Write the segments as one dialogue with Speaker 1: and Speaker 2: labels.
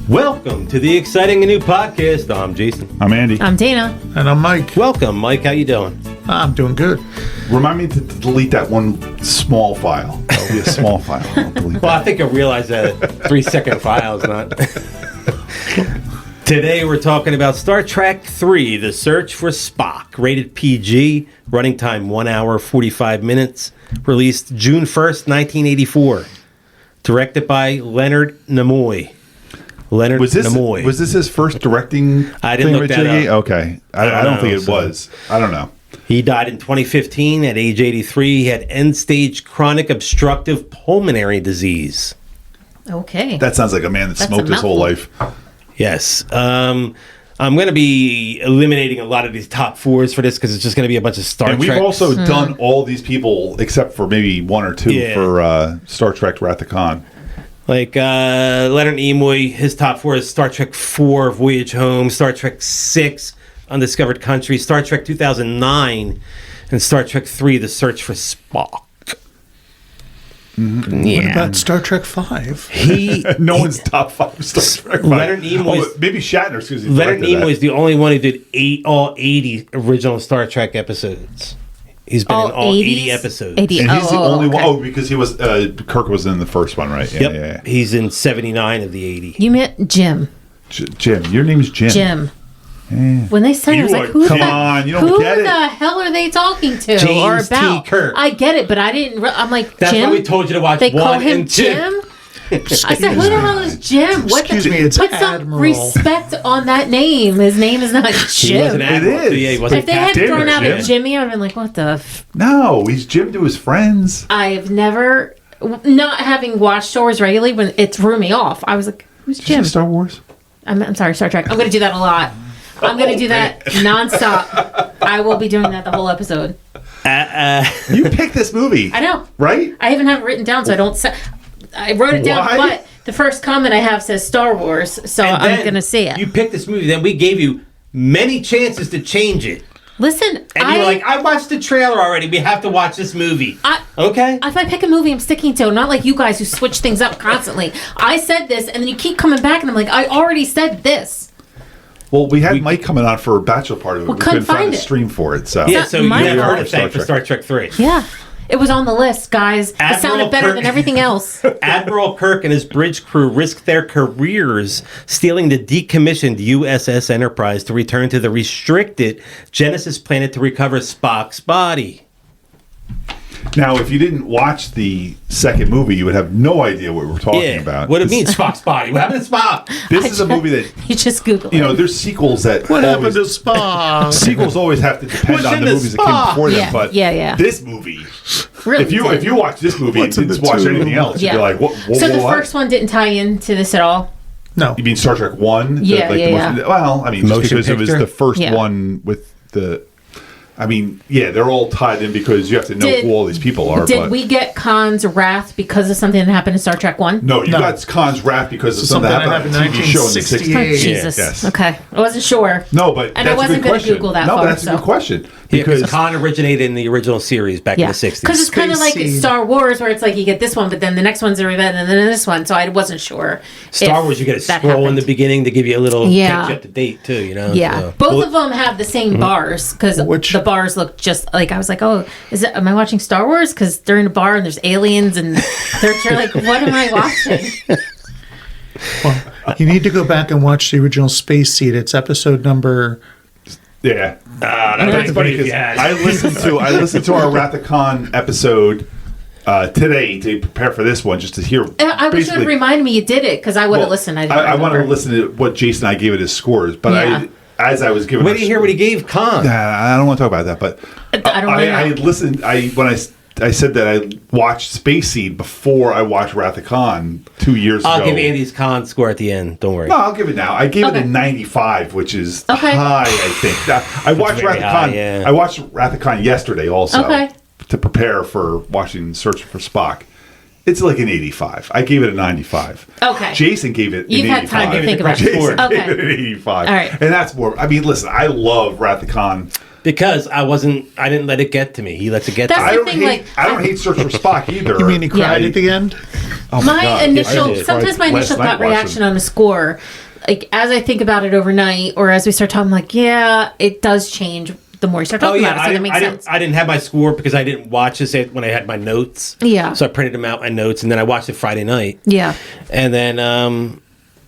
Speaker 1: Welcome to the exciting and new podcast. I'm Jason.
Speaker 2: I'm Andy.
Speaker 3: I'm Dana.
Speaker 4: And I'm Mike.
Speaker 1: Welcome, Mike. How you doing?
Speaker 4: I'm doing good.
Speaker 2: Remind me to delete that one small file. That'll be a small file. I'll delete
Speaker 1: Well,
Speaker 2: that.
Speaker 1: I think I realized that a 3-second file is not. Today we're talking about Star Trek III, The Search for Spock. Rated PG, running time 1 hour, 45 minutes. Released June 1st, 1984. Directed by Leonard Nimoy.
Speaker 2: Was this his first directing?
Speaker 1: I didn't
Speaker 2: thing
Speaker 1: look
Speaker 2: with
Speaker 1: that
Speaker 2: Jiggy?
Speaker 1: up.
Speaker 2: Okay, I don't think it was. I don't know.
Speaker 1: He died in 2015 at age 83. He had end-stage chronic obstructive pulmonary disease.
Speaker 3: Okay.
Speaker 2: That sounds like a man that
Speaker 3: That's
Speaker 2: smoked
Speaker 3: a
Speaker 2: his whole
Speaker 3: mouthful.
Speaker 2: life.
Speaker 1: Yes. I'm going to be eliminating a lot of these top fours for this because it's just going to be a bunch of Star
Speaker 2: And
Speaker 1: Trek.
Speaker 2: we've also done all these people except for maybe one or two
Speaker 1: Yeah.
Speaker 2: for Star Trek Wrath of Khan.
Speaker 1: Like Leonard Nimoy, his top four is Star Trek 4, Voyage Home, Star Trek 6, Undiscovered Country, Star Trek 2009, and Star Trek 3, The Search for Spock.
Speaker 2: Mm-hmm.
Speaker 1: Yeah.
Speaker 4: What about Star Trek 5?
Speaker 1: He
Speaker 2: No one's top five Star Trek.
Speaker 1: Leonard Nimoy's-
Speaker 2: maybe Shatner. Excuse me.
Speaker 1: Leonard
Speaker 2: directed that.
Speaker 1: Nimoy is the only one who did all 80 original Star Trek episodes. He's been in all 80 episodes.
Speaker 3: 80.
Speaker 2: And he's the only one.
Speaker 3: okay.
Speaker 2: Oh, because he was Kirk was in the first one, right? Yeah,
Speaker 1: Yep.
Speaker 2: yeah.
Speaker 1: He's in 79 of the 80.
Speaker 3: You meant Jim.
Speaker 2: Jim, your name's Jim.
Speaker 3: Jim.
Speaker 2: Yeah.
Speaker 3: When they said it, I was
Speaker 2: You
Speaker 3: like,
Speaker 2: are-
Speaker 3: who
Speaker 2: come
Speaker 3: the,
Speaker 2: on, you don't
Speaker 3: who
Speaker 2: get it.
Speaker 3: the hell are they talking to or
Speaker 1: James T.
Speaker 3: about?
Speaker 1: Kirk.
Speaker 3: I get it, but I didn't. I'm like,
Speaker 1: That's
Speaker 3: Jim?
Speaker 1: why we told you to watch
Speaker 3: They call
Speaker 1: 1
Speaker 3: him
Speaker 1: and 2.
Speaker 3: Jim? I said, who the hell is Jim?
Speaker 4: Excuse me, it's
Speaker 3: put some
Speaker 4: Admiral.
Speaker 3: respect on that name. His name is not
Speaker 1: He was
Speaker 3: Jim.
Speaker 1: an admiral,
Speaker 2: It is.
Speaker 1: so yeah, he wasn't
Speaker 3: If they had
Speaker 1: captain.
Speaker 3: thrown out a
Speaker 2: Jim.
Speaker 3: Jimmy, I would have been like, what the
Speaker 2: No, he's Jim to his friends.
Speaker 3: I've never, not having watched Star Wars regularly, when it threw me off. I was like, who's
Speaker 2: Did you
Speaker 3: Jim?
Speaker 2: see Star Wars?
Speaker 3: I'm sorry, Star Trek. I'm going to do that a lot. I'm going to do that nonstop. I will be doing that the whole episode.
Speaker 2: You picked this movie.
Speaker 3: I know.
Speaker 2: Right?
Speaker 3: I even have it written down, so I don't say. I wrote it down,
Speaker 2: Why?
Speaker 3: but the first comment I have says Star Wars, so
Speaker 1: And
Speaker 3: I'm
Speaker 1: then
Speaker 3: going to see it.
Speaker 1: You picked this movie, then we gave you many chances to change it.
Speaker 3: Listen,
Speaker 1: And you were like, I watched the trailer already. We have to watch this movie. Okay?
Speaker 3: if I pick a movie, I'm sticking to it. Not like you guys who switch things up constantly. I said this, and then you keep coming back, and I'm like, I already said this.
Speaker 2: Well, we had Mike coming on for a Bachelor Party. We
Speaker 3: couldn't
Speaker 2: couldn't find
Speaker 3: find
Speaker 2: a
Speaker 3: it.
Speaker 2: stream for it. So
Speaker 1: Yeah,
Speaker 3: not
Speaker 1: so you
Speaker 3: my
Speaker 1: never
Speaker 3: fault.
Speaker 1: heard a thing for Star Trek 3.
Speaker 3: Yeah. It was on the list, guys. It
Speaker 1: Admiral
Speaker 3: sounded better
Speaker 1: Kirk-
Speaker 3: than everything else.
Speaker 1: Admiral Kirk and his bridge crew risked their careers stealing the decommissioned USS Enterprise to return to the restricted Genesis planet to recover Spock's body.
Speaker 2: now, if you didn't watch the second movie, you would have no idea what we're talking about.
Speaker 1: What it means, Spock's body. What happened to Spock?
Speaker 2: This is a movie that
Speaker 3: You just Google
Speaker 2: you know.
Speaker 3: it.
Speaker 2: There's sequels that
Speaker 4: What happened
Speaker 2: always,
Speaker 4: to Spock?
Speaker 2: sequels always have to depend
Speaker 1: What's
Speaker 2: on
Speaker 1: in
Speaker 2: the
Speaker 1: the
Speaker 2: movies that came
Speaker 1: Spock?
Speaker 2: before them.
Speaker 3: Yeah,
Speaker 2: But
Speaker 3: yeah.
Speaker 2: this movie,
Speaker 3: Really
Speaker 2: if you
Speaker 3: did.
Speaker 2: watch this movie and
Speaker 4: What's in
Speaker 2: didn't
Speaker 4: the
Speaker 2: watch
Speaker 4: tube?
Speaker 2: anything else, you'd be like, what?
Speaker 3: So the
Speaker 2: what?
Speaker 3: first one didn't tie into this at all?
Speaker 4: No.
Speaker 2: You mean Star Trek 1?
Speaker 3: Yeah, yeah.
Speaker 2: Well, I mean, just
Speaker 1: Motion
Speaker 2: because it was
Speaker 1: picture?
Speaker 2: the first
Speaker 3: Yeah.
Speaker 2: one with the. I mean, yeah, they're all tied in because you have to know who all these people are.
Speaker 3: Did
Speaker 2: but
Speaker 3: we get Khan's wrath because of something that happened in Star Trek 1?
Speaker 2: No, you
Speaker 4: No.
Speaker 2: got Khan's wrath because of something
Speaker 4: Something
Speaker 2: that happened
Speaker 4: that
Speaker 2: on a TV show in the 60s.
Speaker 4: 1968.
Speaker 3: Jesus.
Speaker 2: Yes.
Speaker 3: Okay. I wasn't sure.
Speaker 2: No, but
Speaker 3: And I
Speaker 2: that's
Speaker 3: wasn't
Speaker 2: a good
Speaker 3: gonna
Speaker 2: question.
Speaker 3: Google that
Speaker 2: no,
Speaker 3: far,
Speaker 2: but that's a
Speaker 3: so.
Speaker 2: good question
Speaker 1: Because
Speaker 2: because
Speaker 1: Khan originated in the original series back in the 60s.
Speaker 3: Because it's kind of like
Speaker 4: Space Seed.
Speaker 3: Star Wars, where it's like you get this one, but then the next one's a event, and then this one. So I wasn't sure.
Speaker 1: Star
Speaker 3: if
Speaker 1: Wars, you get a
Speaker 3: that
Speaker 1: scroll in
Speaker 3: happened.
Speaker 1: the beginning to give you a little
Speaker 3: Yeah.
Speaker 1: catch up to date, too, you know?
Speaker 3: Yeah,
Speaker 1: So.
Speaker 3: both of them have the same bars because
Speaker 4: Which-
Speaker 3: the bars look just like. I was like, oh, am I watching Star Wars? Because they're in a bar and there's aliens and they're like, what am I watching?
Speaker 4: Well, you need to go back and watch the original Space Seed. It's episode number.
Speaker 2: yeah,
Speaker 1: That's
Speaker 2: that's funny because I listened to our Wrath of Khan episode today to prepare for this one just to hear.
Speaker 3: I wish you would remind me you did it because I would have
Speaker 2: Well,
Speaker 3: listened.
Speaker 2: I want to listen to what Jason and I gave it as scores, but
Speaker 3: Yeah.
Speaker 2: as I was giving.
Speaker 1: Wait till you hear what he gave Khan.
Speaker 2: I don't want to talk about that, but
Speaker 3: I don't really know.
Speaker 2: I listened. I said that I watched Space Seed before I watched Wrath of Khan 2 years
Speaker 1: I'll
Speaker 2: ago.
Speaker 1: give Andy's Khan score at the end. Don't worry.
Speaker 2: No, I'll give it now. I gave it
Speaker 3: Okay.
Speaker 2: a 95, which is
Speaker 3: Okay.
Speaker 2: high, I think. I watched
Speaker 1: very
Speaker 2: Wrath of
Speaker 1: high,
Speaker 2: Khan.
Speaker 1: yeah.
Speaker 2: I watched Wrath of Khan yesterday also
Speaker 3: Okay.
Speaker 2: to prepare for watching Search for Spock. It's like an 85. I gave it a 95.
Speaker 3: Okay.
Speaker 2: Jason gave it
Speaker 3: You've
Speaker 2: an
Speaker 3: had
Speaker 2: 85.
Speaker 3: time to think about it.
Speaker 2: Jason
Speaker 3: Okay.
Speaker 2: gave it an 85.
Speaker 3: All right.
Speaker 2: And that's more. I mean, listen, I love Wrath of Khan.
Speaker 1: Because I didn't let it get to me. He lets it get to
Speaker 3: That's
Speaker 1: me.
Speaker 2: I
Speaker 3: the
Speaker 2: don't
Speaker 3: thing,
Speaker 2: hate.
Speaker 3: like,
Speaker 2: I don't hate Search for Spock either.
Speaker 4: You mean he cried
Speaker 3: Yeah.
Speaker 4: at the end?
Speaker 2: Oh
Speaker 3: my
Speaker 2: God.
Speaker 3: initial
Speaker 1: I did.
Speaker 3: sometimes my
Speaker 2: Last
Speaker 3: initial
Speaker 2: night
Speaker 3: gut reaction
Speaker 2: watching.
Speaker 3: on a score, like as I think about it overnight or as we start talking, I'm like, yeah, it does change the more you start talking about it. So that makes sense.
Speaker 1: I didn't have my score because I didn't watch this when I had my notes.
Speaker 3: Yeah.
Speaker 1: So I printed them out, my notes, and then I watched it Friday night.
Speaker 3: Yeah.
Speaker 1: And then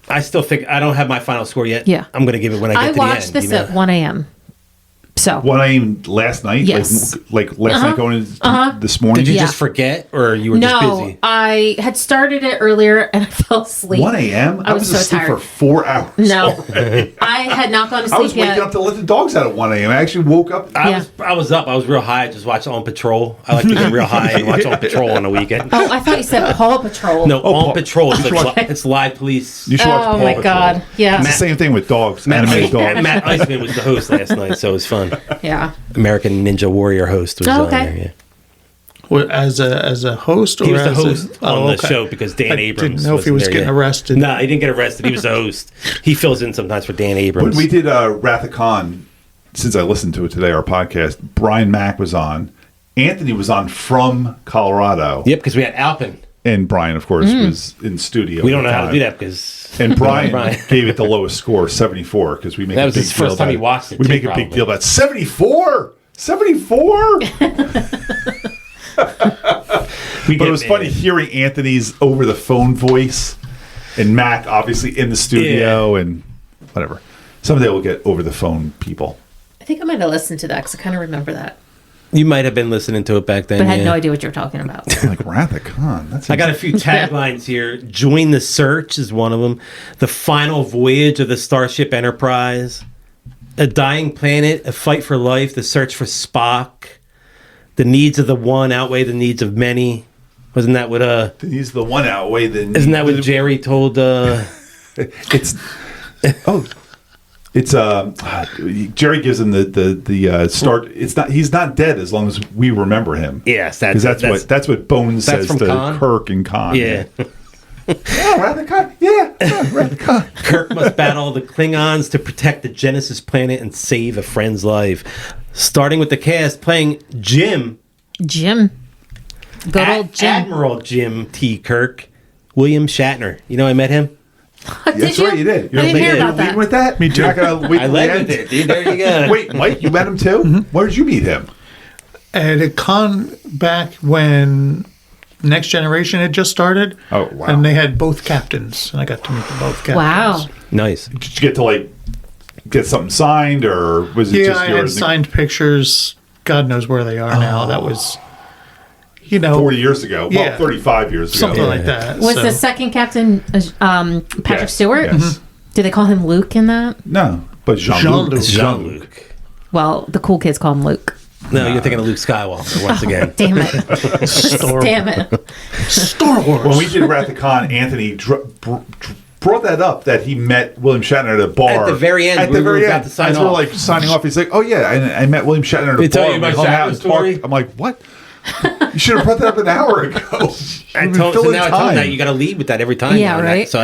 Speaker 1: I still think I don't have my final score yet.
Speaker 3: Yeah.
Speaker 1: I'm going to give it when I get
Speaker 3: I
Speaker 1: to the end.
Speaker 3: watched this at 1 a.m. So
Speaker 2: 1 a.m. last night.
Speaker 3: Yes.
Speaker 2: Like last night going into this morning.
Speaker 1: Did you
Speaker 3: Yeah.
Speaker 1: just forget, or you were just
Speaker 3: no,
Speaker 1: busy?
Speaker 3: I had started it earlier and I fell asleep.
Speaker 2: 1 a.m.
Speaker 3: I was so
Speaker 2: asleep
Speaker 3: tired.
Speaker 2: for 4 hours.
Speaker 3: No, I had not gone to sleep
Speaker 2: I was waking
Speaker 3: yet.
Speaker 2: up to let the dogs out at 1 a.m. I actually woke up.
Speaker 3: Yeah.
Speaker 1: I was up. I was real high. I just watched On Patrol. I like to get real high and watch On Patrol on the weekend.
Speaker 3: Oh, I thought you said Paw Patrol.
Speaker 1: No, On
Speaker 2: Paw-
Speaker 1: Patrol. It's,
Speaker 2: You should
Speaker 1: like, it's live police.
Speaker 2: You should watch
Speaker 3: Oh
Speaker 2: Paw
Speaker 3: my
Speaker 2: Patrol.
Speaker 3: God. Yeah.
Speaker 2: It's the same thing with dogs,
Speaker 1: Matt,
Speaker 2: animated dogs.
Speaker 1: Matt Eisman was the host last night, so it was fun.
Speaker 3: Yeah.
Speaker 1: American Ninja Warrior host was
Speaker 3: Oh,
Speaker 1: on
Speaker 3: okay.
Speaker 1: there. Yeah.
Speaker 4: What, as a host? Or
Speaker 1: He was the
Speaker 4: as
Speaker 1: host on the
Speaker 4: okay.
Speaker 1: show because Dan
Speaker 4: I
Speaker 1: Abrams
Speaker 4: didn't know if he
Speaker 1: wasn't
Speaker 4: was
Speaker 1: there
Speaker 4: getting
Speaker 1: yet.
Speaker 4: arrested.
Speaker 1: No, he didn't get arrested. He was the host. He fills in sometimes for Dan Abrams.
Speaker 2: When we did Wrath of Khan, since I listened to it today, our podcast, Brian Mack was on. Anthony was on from Colorado.
Speaker 1: Yep, because we had Alpin.
Speaker 2: And Brian, of course, was in studio.
Speaker 1: We
Speaker 2: at
Speaker 1: don't
Speaker 2: the
Speaker 1: know how to
Speaker 2: time.
Speaker 1: do that because
Speaker 2: And Brian
Speaker 1: Brian.
Speaker 2: gave it the lowest score, 74, because we make
Speaker 1: That
Speaker 2: a
Speaker 1: was
Speaker 2: big
Speaker 1: his
Speaker 2: deal
Speaker 1: first time
Speaker 2: about
Speaker 1: he watched it,
Speaker 2: We
Speaker 1: too,
Speaker 2: make a big
Speaker 1: probably.
Speaker 2: deal about 74. 74. But it was funny hearing Anthony's over the phone voice and Mac obviously in the studio and whatever. Someday we'll get over the phone people.
Speaker 3: I think I might have listened to that because I kind of remember that.
Speaker 1: You might have been listening to it back then.
Speaker 3: But I had
Speaker 1: yeah.
Speaker 3: no idea what you were talking about.
Speaker 2: I'm like Wrath of Khan. That's
Speaker 1: I got a few taglines here. Join the search is one of them. The final voyage of the Starship Enterprise. A dying planet, a fight for life, the search for Spock. The needs of the one outweigh the needs of many. Wasn't that what
Speaker 2: He's the one outweigh the.
Speaker 1: isn't that what Jerry told
Speaker 2: It's it's Jerry gives him the start. It's not he's not dead as long as we remember him.
Speaker 1: Yes,
Speaker 2: Because that's what Bones
Speaker 1: that's
Speaker 2: says
Speaker 1: from
Speaker 2: to
Speaker 1: Khan?
Speaker 2: Kirk and Khan.
Speaker 1: Yeah.
Speaker 2: Yeah, Wrath of Khan. Yeah, Wrath of Khan.
Speaker 1: Kirk must battle the Klingons to protect the Genesis planet and save a friend's life. Starting with the cast playing Jim.
Speaker 3: Jim. Good old Jim.
Speaker 1: Admiral Jim T. Kirk. William Shatner. You know I met him?
Speaker 2: That's right, you did.
Speaker 3: I didn't hear
Speaker 1: leading
Speaker 3: about that.
Speaker 2: with that?
Speaker 4: Me too.
Speaker 2: You're not gonna wait
Speaker 1: I
Speaker 2: till the
Speaker 1: led
Speaker 2: end?
Speaker 1: with it, dude. There you go.
Speaker 2: Wait, Mike, you met him too? Where did you meet him?
Speaker 4: At a con back when Next Generation had just started.
Speaker 2: Oh, wow.
Speaker 4: And they had both captains, and I got to meet both captains.
Speaker 3: Wow.
Speaker 1: Nice.
Speaker 2: Did you get to get something signed, or was it
Speaker 4: Yeah,
Speaker 2: just
Speaker 4: I had
Speaker 2: yours?
Speaker 4: signed pictures. God knows where they are now. That was,
Speaker 2: 40 years ago. Well,
Speaker 4: Yeah.
Speaker 2: 35 years ago.
Speaker 4: something like that.
Speaker 3: Was
Speaker 4: So-
Speaker 3: the second captain Patrick
Speaker 2: Yes,
Speaker 3: Stewart?
Speaker 2: yes.
Speaker 3: Do they call him Luke in that?
Speaker 2: No, but Jean-Luc.
Speaker 4: Jean-Luc.
Speaker 1: It's Jean-Luc.
Speaker 3: Well, the cool kids call him Luke.
Speaker 1: No, you're thinking of Luke Skywalker once again.
Speaker 3: Damn it.
Speaker 4: Star,
Speaker 3: Damn it.
Speaker 4: Star Wars.
Speaker 2: When we did Wrath of Khan, Anthony brought that up that he met William Shatner at a bar.
Speaker 1: At the very end,
Speaker 2: At
Speaker 1: we
Speaker 2: the
Speaker 1: were
Speaker 2: very
Speaker 1: about
Speaker 2: end.
Speaker 1: to sign
Speaker 2: As we're
Speaker 1: off.
Speaker 2: signing off, he's like, "Oh yeah, I met William Shatner at a
Speaker 1: They tell
Speaker 2: bar.
Speaker 1: you
Speaker 2: We
Speaker 1: about
Speaker 2: hung out
Speaker 1: Shatner's
Speaker 2: and talked."
Speaker 1: story?
Speaker 2: I'm like, "What? You should have brought that up an hour ago."
Speaker 1: I
Speaker 2: We've been
Speaker 1: told, so
Speaker 2: filling
Speaker 1: now I told him
Speaker 2: time.
Speaker 1: that you got to lead with that every time.
Speaker 3: Yeah,
Speaker 1: now,
Speaker 3: right.
Speaker 1: So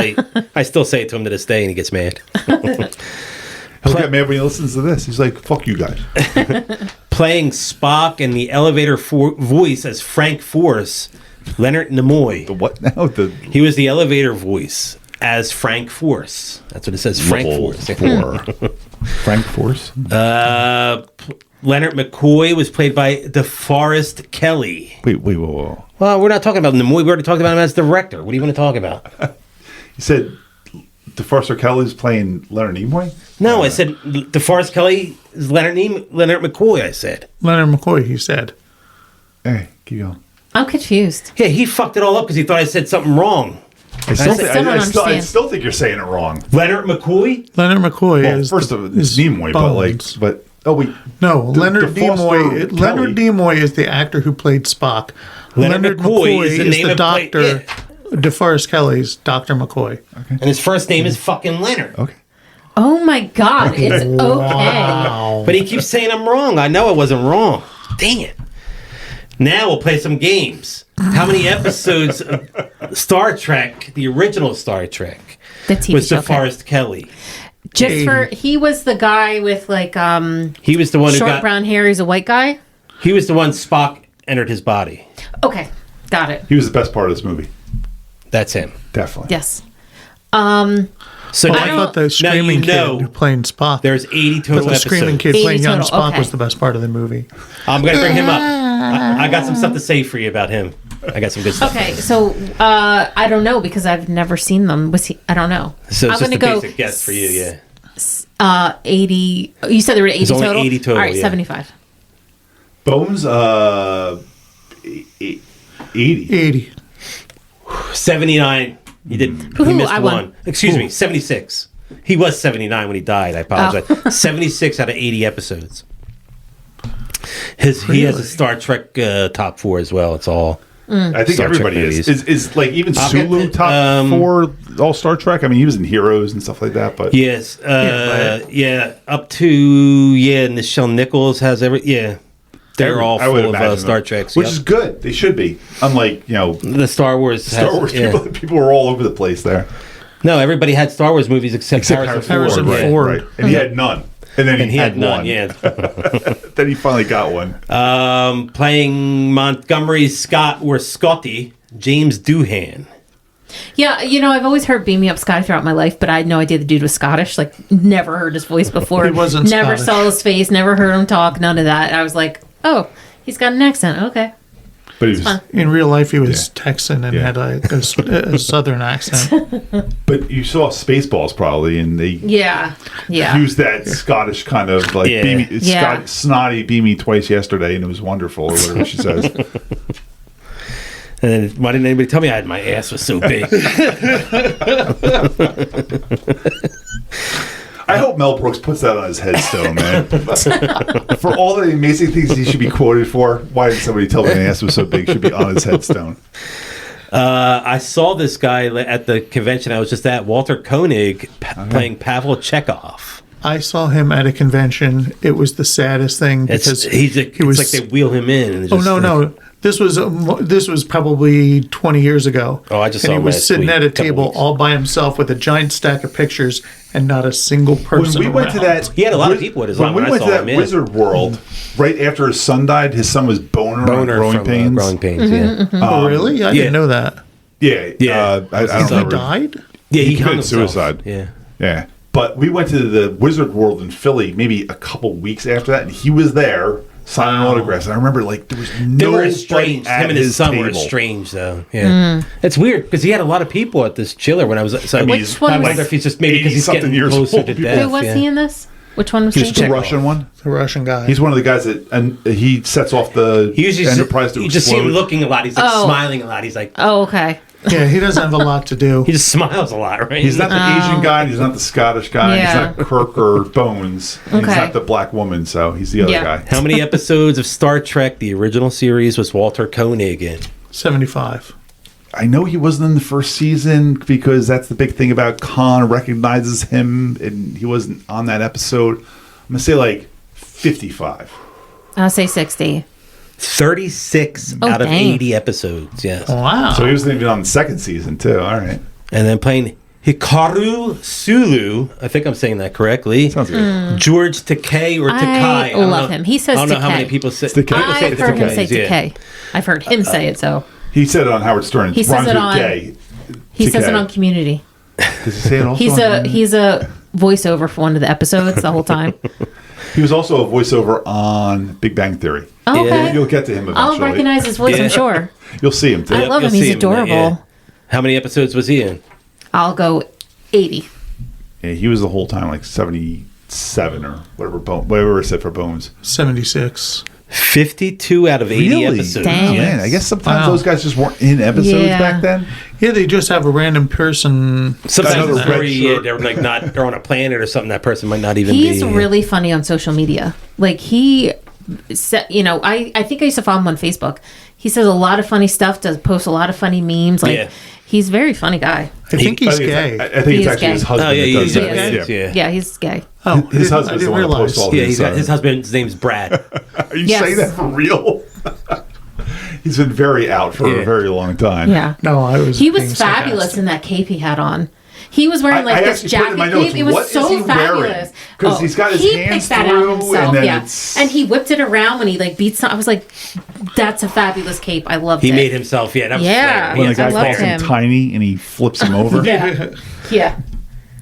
Speaker 1: I still say it to him to this day, and he gets mad.
Speaker 2: He'll get mad when he listens to this. He's like, "Fuck you guys."
Speaker 1: Playing Spock in the elevator voice as Frank Force, Leonard Nimoy.
Speaker 2: The what now? The
Speaker 1: He was the elevator voice as Frank Force. That's what it says, Frank Force.
Speaker 2: Frank Force.
Speaker 1: Leonard McCoy was played by DeForest Kelly.
Speaker 2: Wait, whoa.
Speaker 1: Well, we're not talking about Nimoy. We already talked about him as director. What do you want to talk about?
Speaker 2: You said DeForest Kelly's playing Leonard Nimoy?
Speaker 1: No, I said DeForest Kelly is Leonard McCoy, I said.
Speaker 4: Leonard McCoy, he said.
Speaker 2: Hey, keep going.
Speaker 3: I'm confused.
Speaker 1: Yeah, he fucked it all up because he thought I said something wrong.
Speaker 2: I still,
Speaker 3: still
Speaker 2: think,
Speaker 3: don't
Speaker 2: I
Speaker 3: understand.
Speaker 2: still think you're saying it wrong.
Speaker 1: Leonard McCoy?
Speaker 4: Leonard McCoy
Speaker 2: Well,
Speaker 4: is
Speaker 2: first of all,
Speaker 4: is
Speaker 2: it's Nimoy,
Speaker 4: Bones.
Speaker 2: but oh wait,
Speaker 4: No, Leonard
Speaker 2: DeForest
Speaker 4: Nimoy. Leonard
Speaker 2: Kelly.
Speaker 4: Nimoy is the actor who played Spock.
Speaker 1: Leonard McCoy is the name of
Speaker 4: doctor. DeForest Kelly's Dr. McCoy.
Speaker 1: And his first name is fucking Leonard.
Speaker 2: Okay.
Speaker 3: Oh my God. It's okay.
Speaker 4: Wow.
Speaker 1: But he keeps saying I'm wrong. I know I wasn't wrong. Dang it. Now we'll play some games. How many episodes of Star Trek, the original Star Trek,
Speaker 3: The TV
Speaker 1: was
Speaker 3: show.
Speaker 1: DeForest Kelly?
Speaker 3: He was the guy with like
Speaker 1: He was the one who
Speaker 3: short
Speaker 1: got.
Speaker 3: brown hair. He's a white guy.
Speaker 1: He was the one Spock entered his body.
Speaker 3: Okay, got it.
Speaker 2: He was the best part of this movie.
Speaker 1: That's him.
Speaker 2: Definitely.
Speaker 3: Yes.
Speaker 1: So
Speaker 4: I thought the screaming kid playing Spock.
Speaker 1: there's 80 total
Speaker 4: But the screaming
Speaker 1: episodes.
Speaker 4: kid playing
Speaker 3: 80
Speaker 4: young
Speaker 3: total,
Speaker 4: Spock
Speaker 3: okay.
Speaker 4: was the best part of the movie.
Speaker 1: I'm going to bring him up. I got some stuff to say for you about him. I got some good stuff.
Speaker 3: Okay, so I don't know because I've never seen them. Was he? I don't know.
Speaker 1: So it's
Speaker 3: I'm
Speaker 1: just a
Speaker 3: gonna
Speaker 1: basic guess for you, yeah.
Speaker 3: 80. You said there were 80
Speaker 1: There's only
Speaker 3: total.
Speaker 1: 80 total,
Speaker 3: All right,
Speaker 1: yeah.
Speaker 3: 75.
Speaker 2: Bones, 80.
Speaker 4: 80.
Speaker 1: 79. He did.
Speaker 3: Hoo-hoo,
Speaker 1: He missed
Speaker 3: I
Speaker 1: one.
Speaker 3: won.
Speaker 1: Excuse me, 76. He was 79 when he died. I apologize. 76 out of 80 episodes. He has a Star Trek top 4 as well. It's all.
Speaker 2: I think
Speaker 1: Star Trek
Speaker 2: everybody
Speaker 1: movies.
Speaker 2: is like even
Speaker 1: I'll get
Speaker 2: Sulu
Speaker 1: to-
Speaker 2: top 4 all Star Trek. I mean, he was in Heroes and stuff like that. But
Speaker 1: Yes. Up to Nichelle Nichols has they're all
Speaker 2: I would
Speaker 1: full of
Speaker 2: imagine
Speaker 1: Star
Speaker 2: them.
Speaker 1: Treks,
Speaker 2: which
Speaker 1: yep.
Speaker 2: is good. They should be. Unlike
Speaker 1: The Star Wars.
Speaker 2: Star Wars people were all over the place there.
Speaker 1: No, everybody had Star Wars movies except
Speaker 4: Harrison
Speaker 1: Ford.
Speaker 4: Ford.
Speaker 2: Right. And he had none. And then
Speaker 1: He had none.
Speaker 2: one.
Speaker 1: Yeah.
Speaker 2: Then he finally got one.
Speaker 1: Playing Montgomery Scott or Scotty, James Doohan.
Speaker 3: Yeah, I've always heard "Beam Me Up, Scotty" throughout my life, but I had no idea the dude was Scottish. Like, never heard his voice before.
Speaker 4: He wasn't
Speaker 3: Never
Speaker 4: Scottish.
Speaker 3: saw his face. Never heard him talk. None of that. I was like, oh, he's got an accent. Okay.
Speaker 2: But he was,
Speaker 3: fun.
Speaker 4: In real life, he was
Speaker 2: Yeah.
Speaker 4: Texan and
Speaker 2: Yeah.
Speaker 4: had a southern accent.
Speaker 2: but you saw Spaceballs probably, and they
Speaker 3: Yeah. Yeah.
Speaker 2: used that Scottish kind of like
Speaker 1: Yeah.
Speaker 2: beamy,
Speaker 3: Yeah.
Speaker 2: snotty, beamy twice yesterday, and it was wonderful, or whatever she says.
Speaker 1: And then, why didn't anybody tell me my ass was so big?
Speaker 2: I hope Mel Brooks puts that on his headstone, man. For all the amazing things he should be quoted for, why did somebody tell me my ass was so big should be on his headstone?
Speaker 1: I saw this guy at the convention I was just at, Walter Koenig, playing Pavel Chekhov.
Speaker 4: I saw him at a convention. It was the saddest thing because
Speaker 1: It's like they wheel him in. And
Speaker 4: no. This was probably 20 years ago.
Speaker 1: Oh, I just
Speaker 4: and
Speaker 1: saw
Speaker 4: he
Speaker 1: him
Speaker 4: was
Speaker 1: last
Speaker 4: sitting
Speaker 1: week,
Speaker 4: at a
Speaker 1: couple
Speaker 4: table
Speaker 1: weeks.
Speaker 4: all by himself with a giant stack of pictures and not a single person.
Speaker 2: When we went to
Speaker 4: around.
Speaker 2: that,
Speaker 1: He had a lot of people at his
Speaker 2: when
Speaker 1: line
Speaker 2: we
Speaker 1: when I
Speaker 2: went to
Speaker 1: saw
Speaker 2: that
Speaker 1: him, yeah.
Speaker 2: Wizard World, right after his son died, his son was boner on growing
Speaker 1: from
Speaker 2: pains.
Speaker 1: Growing Pains,
Speaker 3: Mm-hmm,
Speaker 1: yeah.
Speaker 4: Oh, really? I
Speaker 1: yeah.
Speaker 4: didn't know that.
Speaker 2: Yeah,
Speaker 1: Yeah.
Speaker 2: I don't
Speaker 1: He
Speaker 4: He
Speaker 2: remember.
Speaker 4: died?
Speaker 1: Yeah, he hung
Speaker 2: committed
Speaker 1: himself.
Speaker 2: suicide.
Speaker 1: Yeah.
Speaker 2: Yeah, but we went to the Wizard World in Philly maybe a couple weeks after that, and he was there signing autographs. And I remember there was
Speaker 1: They
Speaker 2: no
Speaker 1: were estranged. Him and his son were
Speaker 2: table.
Speaker 1: estranged, though. Yeah, it's weird because he had a lot of people at this chiller when I was. So
Speaker 3: Which one
Speaker 1: I
Speaker 3: was-
Speaker 1: wonder if he's just maybe because he's
Speaker 2: 80-something
Speaker 1: getting
Speaker 2: years
Speaker 1: closer
Speaker 2: old.
Speaker 1: to
Speaker 2: People-
Speaker 1: death.
Speaker 3: Who was
Speaker 1: yeah.
Speaker 3: he in this? Which one was
Speaker 1: He
Speaker 3: he?
Speaker 1: was
Speaker 2: The
Speaker 1: Chekhov.
Speaker 2: Russian one.
Speaker 4: The Russian guy.
Speaker 2: He's one of the guys that, and he sets off the
Speaker 1: He usually
Speaker 2: Enterprise to
Speaker 1: you just see him
Speaker 2: explode.
Speaker 1: looking a lot. He's like
Speaker 3: Oh.
Speaker 1: smiling a lot. He's like
Speaker 3: Oh, okay.
Speaker 4: Yeah, he doesn't have a lot to do.
Speaker 1: he just smiles a lot, right?
Speaker 2: He's not the Asian guy, and he's not the Scottish guy, and
Speaker 3: Yeah.
Speaker 2: he's not Kirk or Bones, and he's
Speaker 3: Okay.
Speaker 2: not the black woman, so he's the other
Speaker 3: Yeah.
Speaker 2: guy.
Speaker 1: How many episodes of Star Trek, the original series, was Walter Koenig in?
Speaker 4: 75.
Speaker 2: I know he wasn't in the first season because that's the big thing about Khan recognizes him, and he wasn't on that episode. I'm gonna say like 55.
Speaker 3: I'll say 60.
Speaker 1: 36
Speaker 3: Oh,
Speaker 1: out of
Speaker 3: dang.
Speaker 1: 80 episodes. Yes,
Speaker 4: Wow.
Speaker 2: So he wasn't even on the second season too. All right,
Speaker 1: and then playing Hikaru Sulu. I think I'm saying that correctly.
Speaker 2: sounds good.
Speaker 1: George Takei or Takai.
Speaker 3: I love him. He says
Speaker 1: I don't know how
Speaker 3: Takei.
Speaker 1: many people say.
Speaker 2: Takei.
Speaker 1: people say
Speaker 3: I've heard him say
Speaker 1: Takays, yeah.
Speaker 3: decay. I've heard him say it, so.
Speaker 2: He said it on Howard Stern.
Speaker 3: He says
Speaker 2: Rhymes
Speaker 3: it
Speaker 2: with
Speaker 3: on-
Speaker 2: gay.
Speaker 3: He says it
Speaker 2: Takei.
Speaker 3: on Community.
Speaker 2: Does he say it also?
Speaker 3: He's a voiceover for one of the episodes the whole time.
Speaker 2: He was also a voiceover on Big Bang Theory.
Speaker 3: Oh, okay.
Speaker 2: You'll get to him
Speaker 3: I'll
Speaker 2: eventually.
Speaker 3: recognize his voice,
Speaker 1: Yeah.
Speaker 3: I'm sure.
Speaker 2: You'll see him too.
Speaker 3: I love
Speaker 1: You'll
Speaker 3: him. He's
Speaker 1: see in that,
Speaker 3: adorable.
Speaker 1: yeah. How many episodes was he in?
Speaker 3: I'll go 80.
Speaker 2: Yeah, he was the whole time like 77 or whatever it said for Bones.
Speaker 4: 76.
Speaker 1: 52 out of 80 episodes.
Speaker 3: Dang.
Speaker 2: Oh,
Speaker 1: yes.
Speaker 2: man, I guess sometimes
Speaker 4: Wow.
Speaker 2: those guys just weren't in episodes
Speaker 3: Yeah.
Speaker 2: back then.
Speaker 4: Yeah, they just have a random person.
Speaker 1: Sometimes
Speaker 2: Another
Speaker 1: it's
Speaker 2: red
Speaker 1: very,
Speaker 2: shirt.
Speaker 1: they're like not, they're on a planet or something. That person might not even
Speaker 3: He's
Speaker 1: be.
Speaker 3: really funny on social media. Like he said, I think I used to follow him on Facebook. He says a lot of funny stuff, does post a lot of funny memes. Like
Speaker 1: Yeah.
Speaker 3: he's a very funny guy.
Speaker 4: I think he's
Speaker 2: I think
Speaker 4: gay.
Speaker 2: I think
Speaker 3: He
Speaker 2: it's
Speaker 3: is
Speaker 2: actually
Speaker 3: gay.
Speaker 2: his husband
Speaker 1: Oh, yeah,
Speaker 2: that does
Speaker 1: he's
Speaker 2: that.
Speaker 1: gay. Yeah.
Speaker 3: Yeah, he's gay.
Speaker 4: Oh,
Speaker 2: His
Speaker 4: I
Speaker 2: husband's the
Speaker 4: didn't
Speaker 2: one that
Speaker 4: realize.
Speaker 2: posts all
Speaker 1: Yeah,
Speaker 2: his.
Speaker 1: his husband's name's Brad.
Speaker 2: Are you
Speaker 3: Yes.
Speaker 2: saying that for real? He's been very out for
Speaker 1: Yeah.
Speaker 2: a very long time.
Speaker 3: Yeah.
Speaker 4: No, I was.
Speaker 3: He was
Speaker 4: being
Speaker 3: fabulous
Speaker 4: sarcastic.
Speaker 3: in that cape he had on. He was wearing like
Speaker 2: I
Speaker 3: this
Speaker 2: actually put it in my
Speaker 3: jacket
Speaker 2: notes.
Speaker 3: cape. It was
Speaker 2: What is
Speaker 3: so
Speaker 2: he wearing?
Speaker 3: fabulous.
Speaker 2: 'Cause he's got his
Speaker 3: he
Speaker 2: hands
Speaker 3: picked that out
Speaker 2: through,
Speaker 3: himself,
Speaker 2: and then
Speaker 3: yeah.
Speaker 2: it's-
Speaker 3: And he whipped it around when he like beat some. I was like, that's a fabulous cape. I loved it.
Speaker 1: He made himself. Yeah, that was
Speaker 3: Yeah.
Speaker 1: flair.
Speaker 2: When the
Speaker 3: I
Speaker 2: guy
Speaker 3: loved
Speaker 2: calls him
Speaker 3: him.
Speaker 2: tiny and he flips him over.
Speaker 3: Yeah. Yeah.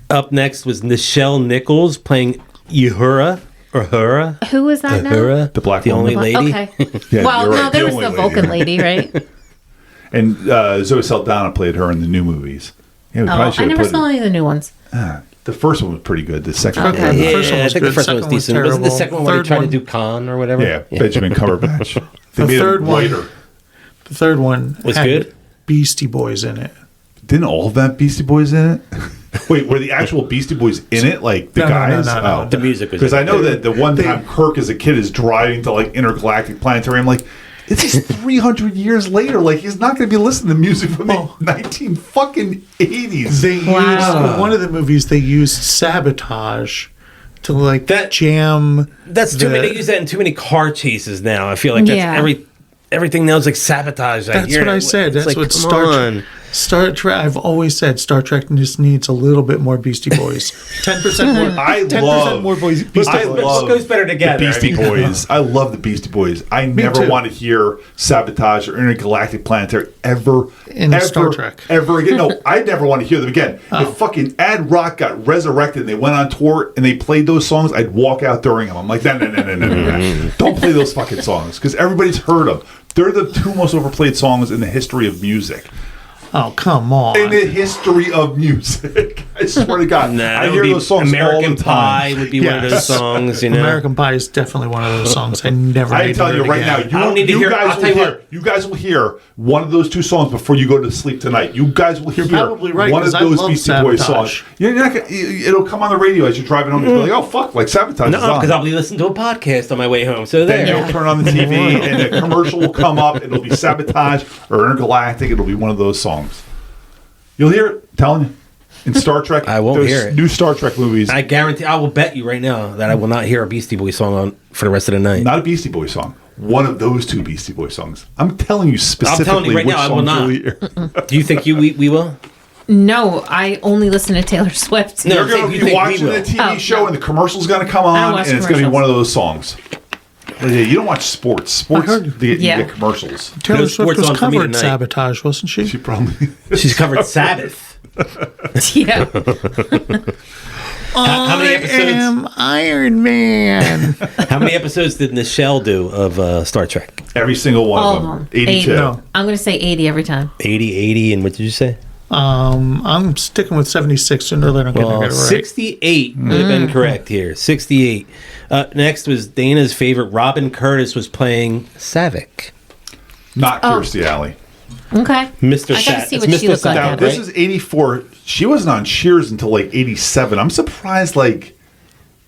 Speaker 1: Up next was Nichelle Nichols playing Uhura. Uhura.
Speaker 3: Who was that now?
Speaker 1: Uhura.
Speaker 2: The black
Speaker 1: the
Speaker 2: woman.
Speaker 1: only lady.
Speaker 3: Okay.
Speaker 2: Yeah,
Speaker 3: well,
Speaker 2: you're
Speaker 3: no,
Speaker 2: right.
Speaker 3: there
Speaker 2: The
Speaker 3: was
Speaker 2: only
Speaker 3: the
Speaker 2: lady.
Speaker 3: Vulcan lady, right?
Speaker 2: And Zoe Saldana played her in the new movies. Yeah, we probably
Speaker 3: Oh,
Speaker 2: should
Speaker 3: I
Speaker 2: have
Speaker 3: never
Speaker 2: put
Speaker 3: saw any of the new ones.
Speaker 2: the first one was pretty good. The second one,
Speaker 3: Okay.
Speaker 2: was
Speaker 1: Yeah,
Speaker 4: first one was
Speaker 1: I think
Speaker 4: good.
Speaker 1: the first one was
Speaker 4: Second was
Speaker 1: decent. Wasn't the
Speaker 4: terrible.
Speaker 1: second one where he
Speaker 4: Third
Speaker 1: tried
Speaker 4: one-
Speaker 1: to do Khan or whatever?
Speaker 2: yeah, Benjamin Cumberbatch. They
Speaker 4: The
Speaker 2: made
Speaker 4: third
Speaker 2: him
Speaker 4: one-
Speaker 2: lighter.
Speaker 4: The third one
Speaker 1: Was
Speaker 4: had
Speaker 1: good?
Speaker 4: Beastie Boys in it.
Speaker 2: Didn't all of that Beastie Boys in it? Wait, were the actual Beastie Boys in it? Like the
Speaker 4: No,
Speaker 2: guys?
Speaker 4: no.
Speaker 1: The music was
Speaker 2: Because I know
Speaker 1: good.
Speaker 2: that the one time Kirk as a kid is driving to like intergalactic planetarium, like it's just 300 years later. Like he's not going to be listening to music from the 19 fucking 80s.
Speaker 4: They used one of the movies. They used Sabotage to like
Speaker 1: That-
Speaker 4: jam.
Speaker 1: That's too many. They use that in too many car chases now. I feel like that's
Speaker 3: Yeah.
Speaker 1: everything now is like sabotage.
Speaker 4: That's
Speaker 1: hear
Speaker 4: what I
Speaker 1: it.
Speaker 4: said.
Speaker 1: It's
Speaker 4: That's
Speaker 1: like,
Speaker 4: what
Speaker 1: come on.
Speaker 4: Star Trek. I've always said Star Trek just needs a little bit more Beastie Boys. 10% more.
Speaker 2: I
Speaker 4: 10%
Speaker 2: love
Speaker 4: more Beastie
Speaker 2: I
Speaker 4: Boys.
Speaker 2: love
Speaker 1: goes better together.
Speaker 2: The Beastie
Speaker 1: I mean,
Speaker 2: Boys. I love the Beastie Boys. I never
Speaker 4: too.
Speaker 2: want to hear Sabotage or Intergalactic Planetary ever
Speaker 4: In Star Trek.
Speaker 2: ever again. No, I never want to hear them again. If fucking Ad Rock got resurrected and they went on tour and they played those songs, I'd walk out during them. I'm like, no. Don't play those fucking songs because everybody's heard them. They're the two most overplayed songs in the history of music.
Speaker 4: Oh, come on.
Speaker 2: In the history of music. I swear to God.
Speaker 1: Nah,
Speaker 2: I
Speaker 1: it
Speaker 2: hear
Speaker 1: would be
Speaker 2: those songs
Speaker 1: American
Speaker 2: all the
Speaker 1: Pie
Speaker 2: time.
Speaker 1: would be one of those
Speaker 4: Yes.
Speaker 1: songs, you know.
Speaker 4: American Pie is definitely one of those songs. I never.
Speaker 2: I
Speaker 4: need to
Speaker 2: tell
Speaker 4: hear
Speaker 2: you
Speaker 4: it
Speaker 2: right
Speaker 4: again.
Speaker 2: now,
Speaker 1: I don't need to hear- I'll tell you what.
Speaker 2: you guys will hear one of those two songs before you go to sleep tonight. You guys will hear
Speaker 4: probably right,
Speaker 2: one of
Speaker 4: 'cause I
Speaker 2: those
Speaker 4: love
Speaker 2: Beastie Boys
Speaker 4: Sabotage.
Speaker 2: songs. You're not gonna, it'll come on the radio as you're driving home. You'll be like, oh fuck, like Sabotage
Speaker 1: No,
Speaker 2: is on.
Speaker 1: because I'll be listening to a podcast on my way home. So
Speaker 2: Then
Speaker 1: there.
Speaker 2: you'll turn on the TV and a commercial will come up. It'll be Sabotage or Intergalactic. It'll be one of those songs. You'll hear it. Telling you. In Star Trek,
Speaker 1: I won't
Speaker 2: those
Speaker 1: hear it.
Speaker 2: New Star Trek movies.
Speaker 1: I guarantee. I will bet you right now that I will not hear a Beastie Boys song on for the rest of the night.
Speaker 2: Not a Beastie Boys song. One of those two Beastie Boys songs. I'm telling you specifically
Speaker 1: telling you right
Speaker 2: which
Speaker 1: now, I will
Speaker 2: songs
Speaker 1: not.
Speaker 2: you'll hear.
Speaker 1: Do you think we will?
Speaker 3: No, I only listen to Taylor Swift.
Speaker 1: No.
Speaker 2: You're going
Speaker 1: You
Speaker 2: to be
Speaker 1: think we
Speaker 2: watching
Speaker 1: will?
Speaker 2: the TV
Speaker 3: Oh,
Speaker 2: show
Speaker 3: no.
Speaker 2: and the commercial's going to come
Speaker 3: I
Speaker 2: on
Speaker 3: watch
Speaker 2: and it's going to be
Speaker 3: commercials.
Speaker 2: one of those songs. Yeah, you don't watch sports. Sports,
Speaker 4: heard-
Speaker 2: you
Speaker 3: Yeah.
Speaker 2: get commercials.
Speaker 4: Taylor
Speaker 1: No
Speaker 4: Swift
Speaker 1: sports
Speaker 4: was
Speaker 1: on for me
Speaker 4: covered
Speaker 1: tonight.
Speaker 4: Sabotage, wasn't she?
Speaker 2: She probably...
Speaker 1: She's covered Sabbath.
Speaker 3: Yeah.
Speaker 1: How many episodes?
Speaker 4: am Iron Man.
Speaker 1: How many episodes did Nichelle do of Star Trek?
Speaker 2: Every single one
Speaker 3: All
Speaker 2: of
Speaker 3: of
Speaker 2: them.
Speaker 3: them.
Speaker 2: 82.
Speaker 4: No.
Speaker 3: I'm going to say 80 every time.
Speaker 1: 80, and what did you say?
Speaker 4: I'm sticking with 76. Sooner or later, I'm going to
Speaker 1: Well,
Speaker 4: get it right.
Speaker 1: 68 would have been correct here. 68. Next was Dana's favorite. Robin Curtis was playing Savak.
Speaker 2: Not Kirstie Allen.
Speaker 3: Okay.
Speaker 1: Mr.
Speaker 3: I gotta see
Speaker 1: It's
Speaker 3: what she
Speaker 1: Mr.
Speaker 3: looks like.
Speaker 2: Now,
Speaker 1: Savak,
Speaker 2: this
Speaker 1: right?
Speaker 2: is 84. She wasn't on Cheers until like 87. I'm surprised, like,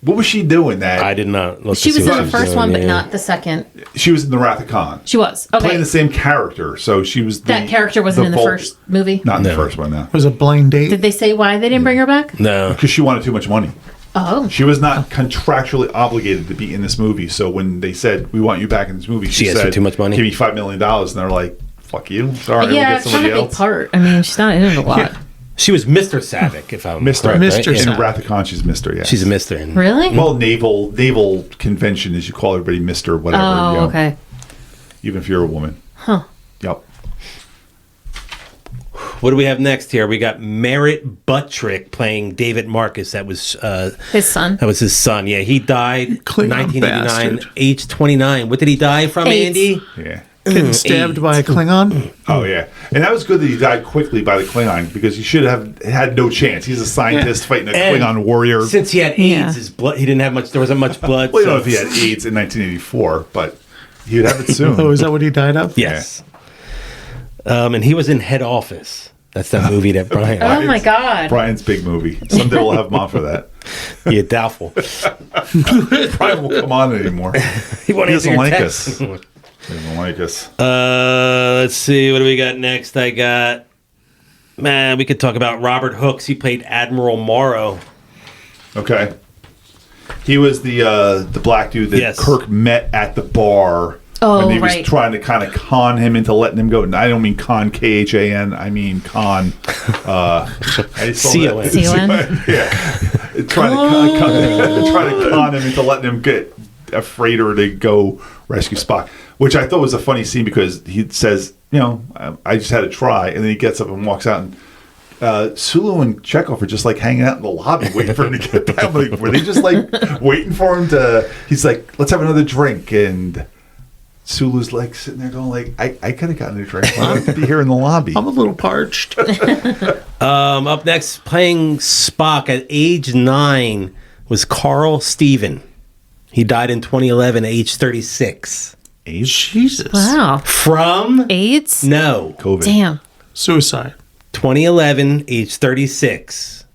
Speaker 2: what was she doing that?
Speaker 1: I did not look
Speaker 3: She
Speaker 1: to see
Speaker 3: was
Speaker 1: what
Speaker 3: in the first
Speaker 1: doing,
Speaker 3: one, but
Speaker 1: yeah.
Speaker 3: not the second.
Speaker 2: She was in the Wrath of Khan.
Speaker 3: She was.
Speaker 2: Playing
Speaker 3: Okay.
Speaker 2: the same character. So she was
Speaker 3: That character wasn't in the first movie?
Speaker 2: Not in the
Speaker 1: No.
Speaker 2: first one, no.
Speaker 4: Was a blind date.
Speaker 3: Did they say why they didn't bring her back?
Speaker 1: No.
Speaker 2: Because she wanted too much money.
Speaker 3: Oh.
Speaker 2: She was not contractually obligated to be in this movie. So when they said, we want you back in this movie,
Speaker 1: She
Speaker 2: she
Speaker 1: asked for
Speaker 2: said,
Speaker 1: too much money?
Speaker 2: give me $5 million. And they're like, fuck you. Sorry, we'll
Speaker 3: Yeah,
Speaker 2: get
Speaker 3: it's not
Speaker 2: somebody
Speaker 3: a big
Speaker 2: else.
Speaker 3: part. I mean, she's not in it a lot.
Speaker 1: She was Mr. Savak, if I'm
Speaker 2: Mr.
Speaker 1: correct.
Speaker 4: Mr.
Speaker 1: Right?
Speaker 2: In
Speaker 1: Yeah.
Speaker 4: Savak.
Speaker 2: Wrath of Khan, she's Mr. Yeah.
Speaker 1: She's a Mr. And
Speaker 3: Really?
Speaker 2: Well, naval convention is you call everybody Mr. whatever.
Speaker 3: Oh,
Speaker 2: you know,
Speaker 3: okay.
Speaker 2: Even if you're a woman.
Speaker 3: Huh.
Speaker 2: Yep.
Speaker 1: What do we have next here? We got Merritt Buttrick playing David Marcus. That was
Speaker 3: His son.
Speaker 1: that was his son. Yeah, he died
Speaker 4: Klingon
Speaker 1: 1989,
Speaker 4: bastard.
Speaker 1: age 29. What did he die from,
Speaker 3: AIDS.
Speaker 1: Andy?
Speaker 2: Yeah.
Speaker 4: Getting stabbed by a Klingon.
Speaker 2: Oh yeah, and that was good that he died quickly by the Klingon because he should have had no chance. He's a scientist fighting a
Speaker 1: And
Speaker 2: Klingon warrior.
Speaker 1: Since he had AIDS,
Speaker 3: Yeah.
Speaker 1: his blood he didn't have much. There wasn't much blood.
Speaker 2: Well, you don't
Speaker 1: so-
Speaker 2: know if he had AIDS in 1984, but he would have it soon.
Speaker 4: Oh, is that what he died of?
Speaker 1: Yes. And he was in Head Office. That's that movie that Brian.
Speaker 3: Oh my God.
Speaker 2: Brian's big movie. Someday we'll have him on for that.
Speaker 1: Yeah, doubtful.
Speaker 2: Brian won't come on anymore.
Speaker 1: He won't
Speaker 2: He
Speaker 1: answer
Speaker 2: doesn't
Speaker 1: your
Speaker 2: like
Speaker 1: text.
Speaker 2: us. He doesn't like us.
Speaker 1: Let's see. What do we got next? I got. Man, we could talk about Robert Hooks. He played Admiral Morrow.
Speaker 2: Okay. He was the black dude that
Speaker 1: Yes.
Speaker 2: Kirk met at the bar
Speaker 3: Oh,
Speaker 2: when he was
Speaker 3: right.
Speaker 2: trying to kind of con him into letting him go. And I don't mean con, Khan. I mean con.
Speaker 1: C-O-N.
Speaker 3: C-O-N?
Speaker 2: Yeah. Trying to con him into letting him get a freighter to go rescue Spock, which I thought was a funny scene because he says, I just had to try, and then he gets up and walks out, and Sulu and Chekhov are just like hanging out in the lobby waiting for him to get back. Like, were they just like waiting for him to? He's like, let's have another drink, and Sulu's like sitting there going like, I could have gotten a drink. Why do I have to be here in the lobby?
Speaker 4: I'm a little parched.
Speaker 1: Up next, playing Spock at age 9 was Carl Steven. He died in 2011, age 36.
Speaker 4: Jesus.
Speaker 3: Wow.
Speaker 1: From?
Speaker 3: AIDS?
Speaker 1: No.
Speaker 2: COVID.
Speaker 3: Damn.
Speaker 4: Suicide.
Speaker 1: 2011, age 36.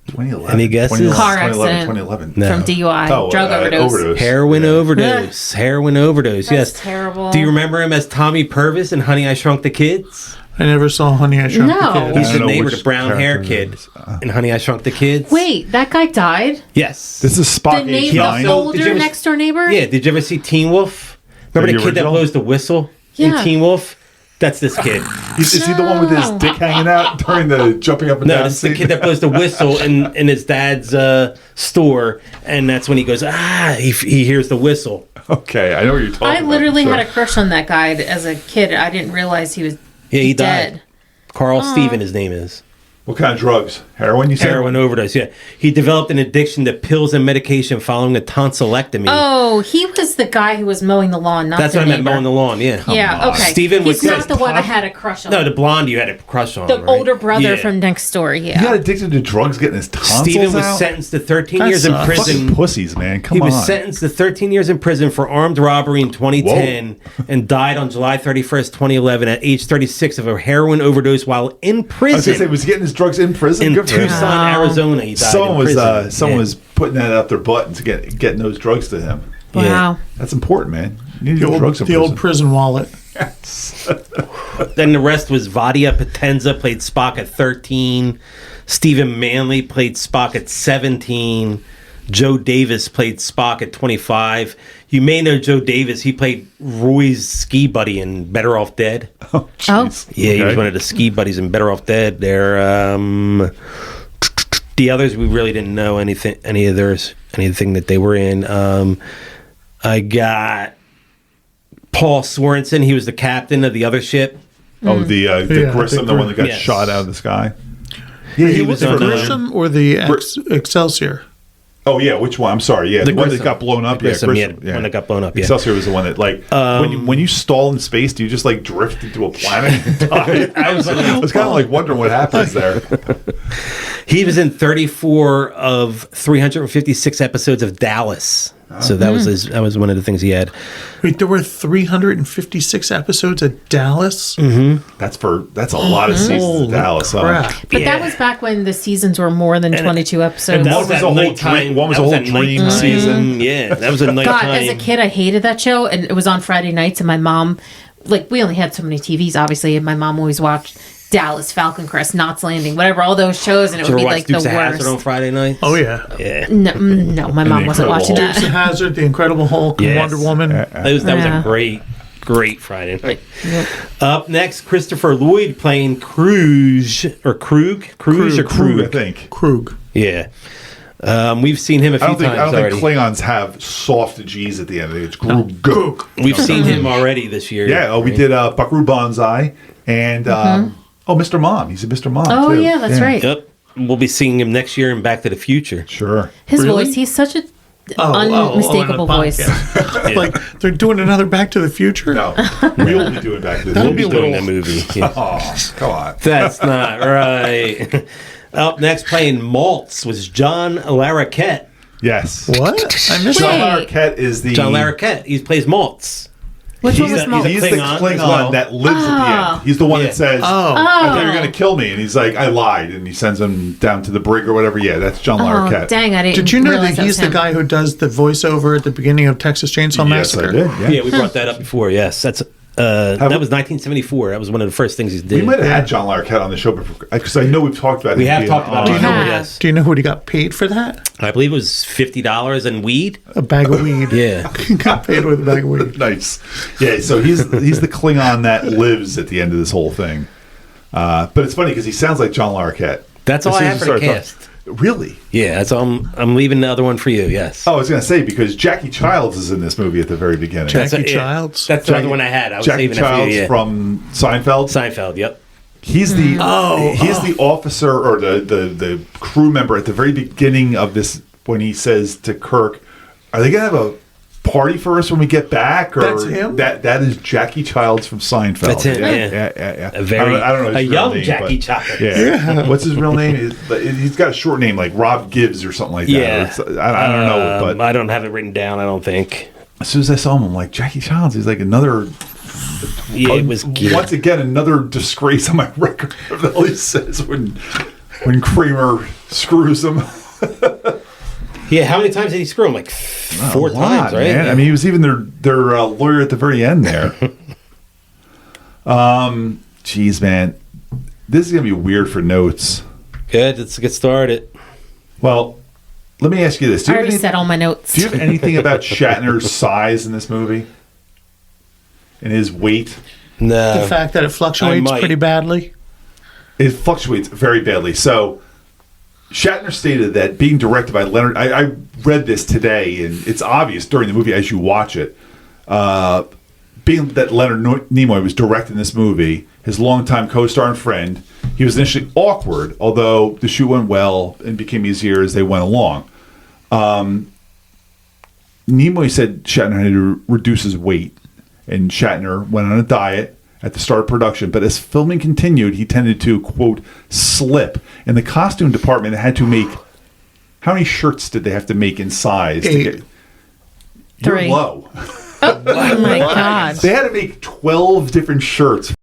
Speaker 2: 2011.
Speaker 1: Any guesses?
Speaker 2: 2011,
Speaker 3: Car accident.
Speaker 2: 2011.
Speaker 1: No.
Speaker 3: From DUI. Drug overdose.
Speaker 1: Heroin
Speaker 2: Yeah.
Speaker 1: overdose. Heroin overdose,
Speaker 3: That's
Speaker 1: yes.
Speaker 3: terrible.
Speaker 1: Do you remember him as Tommy Purvis in Honey, I Shrunk the Kids?
Speaker 4: I never saw Honey, I Shrunk
Speaker 3: No.
Speaker 4: the Kids.
Speaker 1: He's
Speaker 2: I
Speaker 1: the
Speaker 2: don't know
Speaker 1: neighbor,
Speaker 2: which
Speaker 1: the brown hair
Speaker 2: character
Speaker 1: kid
Speaker 2: it is.
Speaker 1: in Honey, I Shrunk the Kids.
Speaker 3: Wait, that guy died?
Speaker 1: Yes.
Speaker 2: This is Spock
Speaker 3: The
Speaker 2: age
Speaker 3: neighbor,
Speaker 1: Also,
Speaker 2: 9.
Speaker 1: did
Speaker 3: the
Speaker 1: you
Speaker 3: older
Speaker 1: ever-
Speaker 3: next door neighbor?
Speaker 1: Yeah, did you ever see Teen Wolf? Remember
Speaker 2: The
Speaker 1: the kid that
Speaker 2: original?
Speaker 1: blows the whistle
Speaker 3: Yeah.
Speaker 1: in Teen Wolf? That's this kid.
Speaker 2: Is he the one with his dick hanging out during the jumping up and
Speaker 1: No,
Speaker 2: down?
Speaker 1: it's the
Speaker 2: scene?
Speaker 1: kid that blows the whistle in his dad's store, and that's when he goes, he hears the whistle.
Speaker 2: Okay, I know what you're talking about.
Speaker 3: I literally
Speaker 2: Sure.
Speaker 3: had a crush on that guy as a kid. I didn't realize he was
Speaker 1: Yeah, he
Speaker 3: dead.
Speaker 1: died. Carl Steven, his name is.
Speaker 2: What kind of drugs? Heroin, you said?
Speaker 1: Heroin overdose, yeah. He developed an addiction to pills and medication following a tonsillectomy.
Speaker 3: Oh, he was the guy who was mowing the lawn, not
Speaker 1: That's
Speaker 3: the
Speaker 1: what I meant,
Speaker 3: neighbor.
Speaker 1: mowing the lawn, yeah.
Speaker 3: Yeah, okay.
Speaker 1: Steven
Speaker 3: He's
Speaker 1: was-
Speaker 3: not the one I had a crush on.
Speaker 1: No, the blonde you had a crush on,
Speaker 3: the
Speaker 1: right?
Speaker 3: older brother
Speaker 1: Yeah.
Speaker 3: from next door.
Speaker 2: He
Speaker 3: Yeah.
Speaker 2: got addicted to drugs getting his tonsils
Speaker 1: Steven was
Speaker 2: out?
Speaker 1: sentenced to 13
Speaker 4: That
Speaker 1: years in
Speaker 4: sucks.
Speaker 1: prison.
Speaker 2: Fucking pussies, man. Come
Speaker 1: He
Speaker 2: on.
Speaker 1: was sentenced to 13 years in prison for armed robbery in 2010 and died on July 31st, 2011 at age 36 of a heroin overdose while in
Speaker 2: I was going to say,
Speaker 1: prison
Speaker 2: was he getting his drugs in prison?
Speaker 1: in
Speaker 2: Good for him.
Speaker 1: Tucson,
Speaker 3: Wow.
Speaker 1: Arizona. He died
Speaker 2: Someone
Speaker 1: in
Speaker 2: was
Speaker 1: prison.
Speaker 2: someone
Speaker 1: Yeah.
Speaker 2: was putting that up their butt and getting those drugs to him.
Speaker 3: Wow.
Speaker 2: That's important, man. You need
Speaker 4: The
Speaker 2: your drugs in
Speaker 4: old, the old prison wallet.
Speaker 1: Then the rest was Vadia Potenza played Spock at 13. Stephen Manley played Spock at 17. Joe Davis played Spock at 25. You may know Joe Davis. He played Roy's ski buddy in Better Off Dead.
Speaker 2: Oh, jeez.
Speaker 1: Yeah, he was
Speaker 2: Okay.
Speaker 1: one of the ski buddies in Better Off Dead. The others we really didn't know anything that they were in. I got Paul Sorensen. He was the captain of the other ship.
Speaker 2: Oh, the
Speaker 4: Yeah,
Speaker 2: Grissom, the one that got
Speaker 1: Yes.
Speaker 2: shot out of the sky. Yeah,
Speaker 1: He
Speaker 2: was
Speaker 1: was on
Speaker 2: in
Speaker 4: Grissom or the Excelsior?
Speaker 2: Oh yeah, which one? I'm sorry. Yeah, the one that
Speaker 1: Grissom.
Speaker 2: got blown up.
Speaker 1: Grissom, yeah,
Speaker 2: Grissom,
Speaker 1: the one that got blown up, yeah.
Speaker 2: Excelsior was the one that like when you stall in space, do you just like drift into a planet and die? I was kind of like wondering what happens there.
Speaker 1: He was in 34 of 356 episodes of Dallas. So that was one of the things he had.
Speaker 4: Wait, there were 356 episodes of Dallas?
Speaker 2: That's a lot of seasons of Dallas.
Speaker 4: Crap.
Speaker 3: But
Speaker 1: Yeah.
Speaker 3: that was back when the seasons were more than 22 episodes.
Speaker 1: That
Speaker 2: One was a whole dream- one was a whole dream season.
Speaker 1: Yeah, that was a nighttime.
Speaker 3: God, as a kid, I hated that show, and it was on Friday nights, and my mom, like, we only had so many TVs, obviously, and my mom always watched Dallas, Falcon Crest, Knots Landing, whatever, all those shows, and it
Speaker 1: Did you
Speaker 3: would
Speaker 1: ever
Speaker 3: be
Speaker 1: watch
Speaker 3: like the
Speaker 1: Dukes of Hazzard on
Speaker 3: worst.
Speaker 1: Friday night?
Speaker 4: Oh, yeah.
Speaker 1: Yeah.
Speaker 3: No, my mom wasn't
Speaker 2: Incredible
Speaker 3: watching
Speaker 2: Hulk.
Speaker 4: Dukes of
Speaker 3: that.
Speaker 4: Hazzard, The Incredible Hulk, and
Speaker 1: Yes.
Speaker 4: Wonder Woman.
Speaker 1: That was
Speaker 3: Yeah.
Speaker 1: a great Friday night. Up next, Christopher Lloyd playing Krug, or Krug,
Speaker 2: I think.
Speaker 4: Krug.
Speaker 1: Yeah. We've seen him a few
Speaker 2: I don't
Speaker 1: times
Speaker 2: think
Speaker 1: already.
Speaker 2: Klingons have soft G's at the end of it. It's Grug.
Speaker 1: We've seen him already this year.
Speaker 2: Yeah. Oh, we did Buckaroo Banzai and Mr. Mom. He's a Mr. Mom.
Speaker 3: Oh,
Speaker 2: too.
Speaker 3: yeah, that's right.
Speaker 1: Yep. We'll be seeing him next year in Back to the Future.
Speaker 2: Sure.
Speaker 3: His
Speaker 4: Really?
Speaker 3: voice, he's such a
Speaker 4: on the
Speaker 3: unmistakable voice.
Speaker 4: podcast. Like, they're doing another Back to the Future?
Speaker 2: No, we'll be doing back to the
Speaker 1: We'll be
Speaker 2: movie.
Speaker 1: doing that movie. Yeah.
Speaker 2: Oh, come on.
Speaker 1: That's not right. Up next, playing Maltz was John Larroquette.
Speaker 2: Yes.
Speaker 4: What? I missed
Speaker 2: John
Speaker 3: Wait.
Speaker 4: that.
Speaker 2: Larroquette is the
Speaker 1: John Larroquette. He plays Maltz.
Speaker 3: Which one
Speaker 1: He's
Speaker 3: was
Speaker 1: a-
Speaker 3: Maltz?
Speaker 2: He's the
Speaker 1: Klingon
Speaker 2: Klingon
Speaker 1: as well.
Speaker 2: that lives at the end. He's the one
Speaker 1: Yeah.
Speaker 2: that says,
Speaker 4: Oh.
Speaker 2: I thought you were going to kill me. And he's like, I lied. And he sends him down to the brig or whatever. Yeah, that's John
Speaker 3: Oh,
Speaker 2: Larroquette.
Speaker 3: dang, I didn't
Speaker 4: Did you know that
Speaker 3: realize
Speaker 4: he's
Speaker 3: was
Speaker 4: the
Speaker 3: him.
Speaker 4: guy who does the voiceover at the beginning of Texas Chainsaw
Speaker 2: Yes, I
Speaker 4: Massacre?
Speaker 2: did. Yeah.
Speaker 1: Yeah, we brought that up before. Yes, that's That was 1974. That was one of the first things he did.
Speaker 2: We might have had John Larroquette on the show before, because I know we've talked about it.
Speaker 1: We have talked about it before, yes.
Speaker 4: Do you know what he got paid for that?
Speaker 1: I believe it was $50 and weed.
Speaker 4: A bag of weed.
Speaker 1: Yeah.
Speaker 4: He got paid with a bag of weed.
Speaker 2: Nice. Yeah, so he's the Klingon that lives at the end of this whole thing. But it's funny because he sounds like John Larroquette.
Speaker 1: That's all I have for the cast.
Speaker 2: Really?
Speaker 1: Yeah, that's all. I'm leaving the other one for you. Yes.
Speaker 2: Oh, I was going to say, because Jackie Childs is in this movie at the very beginning.
Speaker 4: Jackie Childs?
Speaker 1: That's the other one I had. I was
Speaker 2: Jackie
Speaker 1: saving
Speaker 2: Childs
Speaker 1: it for you. Yeah.
Speaker 2: from Seinfeld.
Speaker 1: Seinfeld. Yep.
Speaker 2: He's the the officer or the crew member at the very beginning of this when he says to Kirk, "Are they going to have a party for us when we get back?" Or
Speaker 4: That's him?
Speaker 2: That is Jackie Childs from Seinfeld.
Speaker 1: That's him.
Speaker 2: Yeah.
Speaker 1: A very
Speaker 2: I don't know his
Speaker 1: a
Speaker 2: real
Speaker 1: young
Speaker 2: name,
Speaker 1: Jackie
Speaker 2: but-
Speaker 1: Childs.
Speaker 2: Yeah. What's his real name? He's got a short name like Rob Gibbs or something like that.
Speaker 1: Yeah.
Speaker 2: I don't know, but
Speaker 1: I don't have it written down. I don't think.
Speaker 2: as soon as I saw him, I'm like, Jackie Childs. He's like another.
Speaker 1: Yeah, it was cute.
Speaker 2: Once again, another disgrace on my record. That all he says when Kramer screws him.
Speaker 1: Yeah, how many times did he screw him? Like four
Speaker 2: A lot,
Speaker 1: times, right?
Speaker 2: man.
Speaker 1: Yeah.
Speaker 2: I mean, he was even their lawyer at the very end there. Geez, man, this is gonna be weird for notes.
Speaker 1: Good. Let's get started.
Speaker 2: Well, let me ask you this:
Speaker 3: I already said all my notes.
Speaker 2: Do you have anything about Shatner's size in this movie and his weight?
Speaker 1: No.
Speaker 4: The fact that it fluctuates
Speaker 1: might.
Speaker 4: pretty badly.
Speaker 2: It fluctuates very badly. So Shatner stated that being directed by Leonard, I read this today, and it's obvious during the movie as you watch it, being that Leonard Nimoy was directing this movie, his longtime co-star and friend, he was initially awkward, although the shoot went well and became easier as they went along. Nimoy said Shatner had to reduce his weight, and Shatner went on a diet at the start of production, but as filming continued, he tended to, quote, slip. And the costume department had to make, how many shirts did they have to make in size?
Speaker 4: 8.
Speaker 2: You're
Speaker 3: 3.
Speaker 2: low.
Speaker 3: Oh my God.
Speaker 2: They had to make 12 different shirts